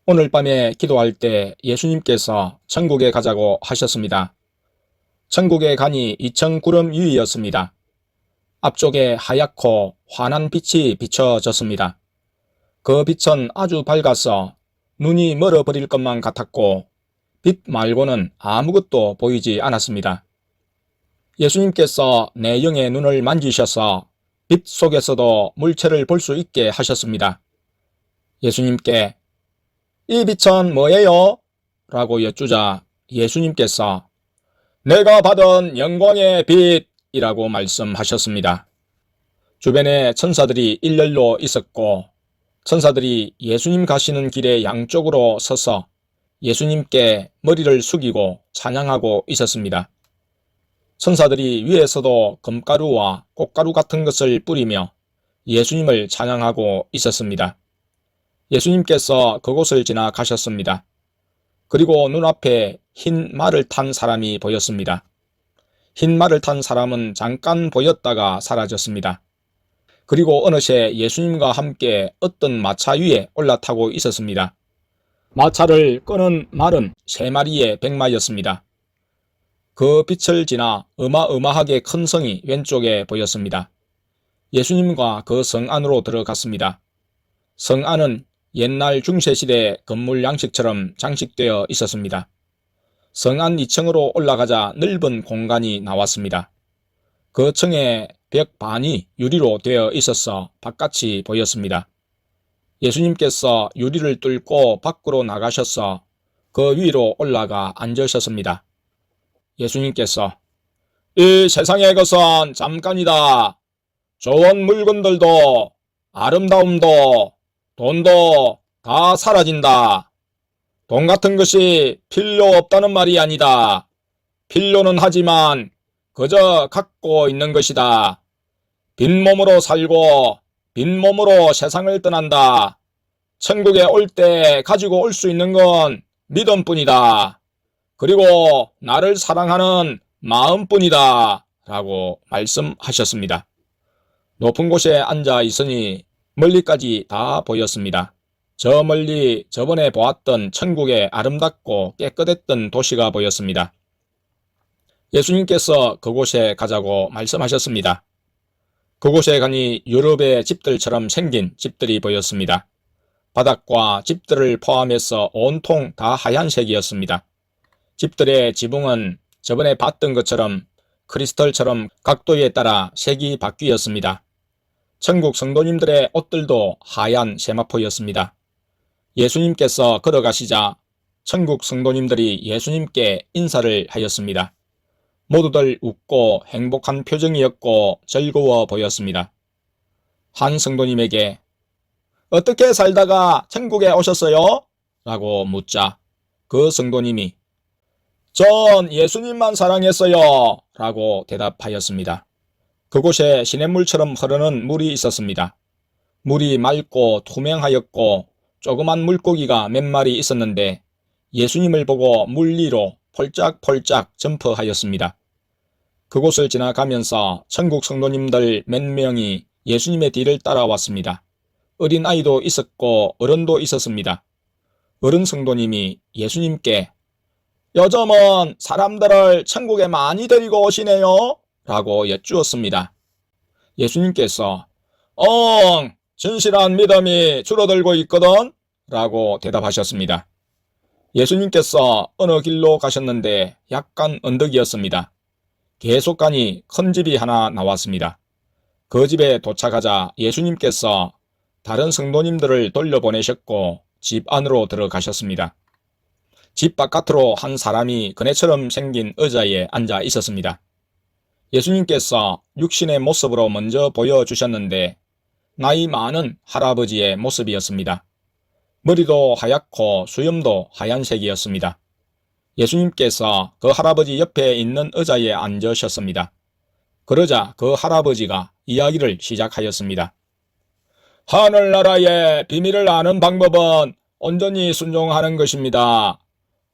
오늘 밤에 기도할 때 예수님께서 천국에 가자고 하셨습니다. 천국에 가니 이천 구름 위였습니다. 앞쪽에 하얗고 환한 빛이 비춰졌습니다. 그 빛은 아주 밝아서 눈이 멀어버릴 것만 같았고 빛 말고는 아무것도 보이지 않았습니다. 예수님께서 내 영의 눈을 만지셔서 빛 속에서도 물체를 볼 수 있게 하셨습니다. 예수님께 이 빛은 뭐예요? 라고 여쭈자 예수님께서 내가 받은 영광의 빛이라고 말씀하셨습니다. 주변에 천사들이 일렬로 있었고 천사들이 예수님 가시는 길의 양쪽으로 서서 예수님께 머리를 숙이고 찬양하고 있었습니다. 천사들이 위에서도 금가루와 꽃가루 같은 것을 뿌리며 예수님을 찬양하고 있었습니다. 예수님께서 그곳을 지나가셨습니다. 그리고 눈앞에 흰 말을 탄 사람이 보였습니다. 흰 말을 탄 사람은 잠깐 보였다가 사라졌습니다. 그리고 어느새 예수님과 함께 어떤 마차 위에 올라타고 있었습니다. 마차를 끄는 말은 3마리의 백마였습니다. 그 빛을 지나 어마어마하게 큰 성이 왼쪽에 보였습니다. 예수님과 그 성 안으로 들어갔습니다. 성 안은 옛날 중세시대 건물 양식처럼 장식되어 있었습니다. 성 안 2층으로 올라가자 넓은 공간이 나왔습니다. 그 층의 벽 반이 유리로 되어 있어서 바깥이 보였습니다. 예수님께서 유리를 뚫고 밖으로 나가셔서 그 위로 올라가 앉으셨습니다. 예수님께서 이 세상의 것은 잠깐이다. 좋은 물건들도 아름다움도 돈도 다 사라진다. 돈 같은 것이 필요 없다는 말이 아니다. 필요는 하지만 그저 갖고 있는 것이다. 빈몸으로 살고 빈몸으로 세상을 떠난다. 천국에 올 때 가지고 올 수 있는 건 믿음뿐이다. 그리고 나를 사랑하는 마음뿐이다. 라고 말씀하셨습니다. 높은 곳에 앉아 있으니 멀리까지 다 보였습니다. 저 멀리 저번에 보았던 천국의 아름답고 깨끗했던 도시가 보였습니다. 예수님께서 그곳에 가자고 말씀하셨습니다. 그곳에 가니 유럽의 집들처럼 생긴 집들이 보였습니다. 바닥과 집들을 포함해서 온통 다 하얀색이었습니다. 집들의 지붕은 저번에 봤던 것처럼 크리스털처럼 각도에 따라 색이 바뀌었습니다. 천국 성도님들의 옷들도 하얀 세마포였습니다. 예수님께서 걸어가시자 천국 성도님들이 예수님께 인사를 하였습니다. 모두들 웃고 행복한 표정이었고 즐거워 보였습니다. 한 성도님에게 어떻게 살다가 천국에 오셨어요? 라고 묻자 그 성도님이 전 예수님만 사랑했어요 라고 대답하였습니다. 그곳에 시냇물처럼 흐르는 물이 있었습니다. 물이 맑고 투명하였고 조그만 물고기가 몇 마리 있었는데 예수님을 보고 물 위로 폴짝폴짝 점프하였습니다. 그곳을 지나가면서 천국 성도님들 몇 명이 예수님의 뒤를 따라왔습니다. 어린아이도 있었고 어른도 있었습니다. 어른 성도님이 예수님께 요즘은 사람들을 천국에 많이 데리고 오시네요 라고 여쭈었습니다. 예수님께서 진실한 믿음이 줄어들고 있거든 라고 대답하셨습니다. 예수님께서 어느 길로 가셨는데 약간 언덕이었습니다. 계속 가니 큰 집이 하나 나왔습니다. 그 집에 도착하자 예수님께서 다른 성도님들을 돌려보내셨고 집 안으로 들어가셨습니다. 집 바깥으로 한 사람이 그네처럼 생긴 의자에 앉아 있었습니다. 예수님께서 육신의 모습으로 먼저 보여주셨는데 나이 많은 할아버지의 모습이었습니다. 머리도 하얗고 수염도 하얀색이었습니다. 예수님께서 그 할아버지 옆에 있는 의자에 앉으셨습니다. 그러자 그 할아버지가 이야기를 시작하였습니다. 하늘나라의 비밀을 아는 방법은 온전히 순종하는 것입니다.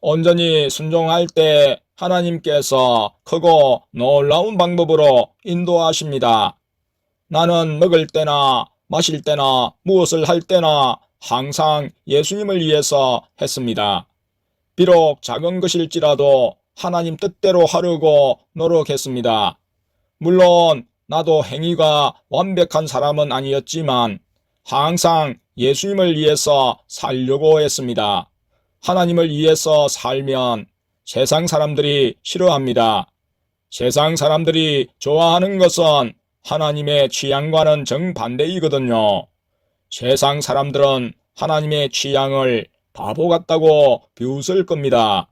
온전히 순종할 때 하나님께서 크고 놀라운 방법으로 인도하십니다. 나는 먹을 때나 마실 때나 무엇을 할 때나 항상 예수님을 위해서 했습니다. 비록 작은 것일지라도 하나님 뜻대로 하려고 노력했습니다. 물론 나도 행위가 완벽한 사람은 아니었지만 항상 예수님을 위해서 살려고 했습니다. 하나님을 위해서 살면 세상 사람들이 싫어합니다. 세상 사람들이 좋아하는 것은 하나님의 취향과는 정반대이거든요. 세상 사람들은 하나님의 취향을 바보 같다고 비웃을 겁니다.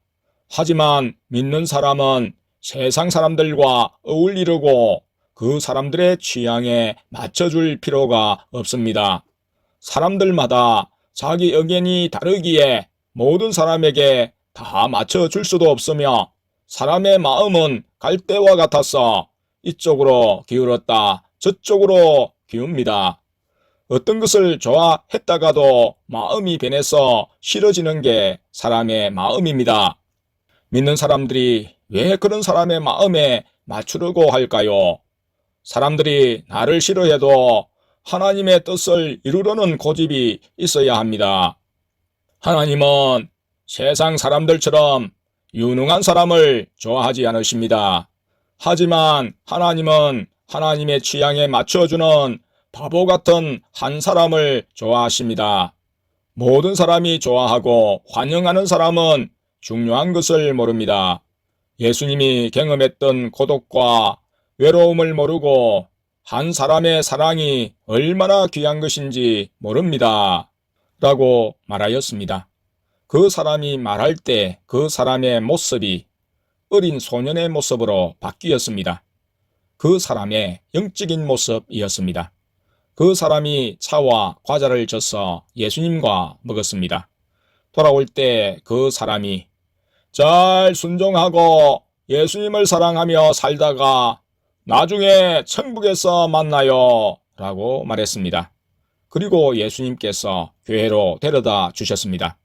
하지만 믿는 사람은 세상 사람들과 어울리려고 그 사람들의 취향에 맞춰줄 필요가 없습니다. 사람들마다 자기 의견이 다르기에 모든 사람에게 다 맞춰줄 수도 없으며 사람의 마음은 갈대와 같아서 이쪽으로 기울었다 저쪽으로 기웁니다. 어떤 것을 좋아했다가도 마음이 변해서 싫어지는 게 사람의 마음입니다. 믿는 사람들이 왜 그런 사람의 마음에 맞추려고 할까요? 사람들이 나를 싫어해도 하나님의 뜻을 이루려는 고집이 있어야 합니다. 하나님은 세상 사람들처럼 유능한 사람을 좋아하지 않으십니다. 하지만 하나님은 하나님의 취향에 맞춰주는 바보 같은 한 사람을 좋아하십니다. 모든 사람이 좋아하고 환영하는 사람은 중요한 것을 모릅니다. 예수님이 경험했던 고독과 외로움을 모르고 한 사람의 사랑이 얼마나 귀한 것인지 모릅니다. 라고 말하였습니다. 그 사람이 말할 때 그 사람의 모습이 어린 소년의 모습으로 바뀌었습니다. 그 사람의 영적인 모습이었습니다. 그 사람이 차와 과자를 져서 예수님과 먹었습니다. 돌아올 때 그 사람이 잘 순종하고 예수님을 사랑하며 살다가 나중에 천국에서 만나요 라고 말했습니다. 그리고 예수님께서 교회로 데려다 주셨습니다.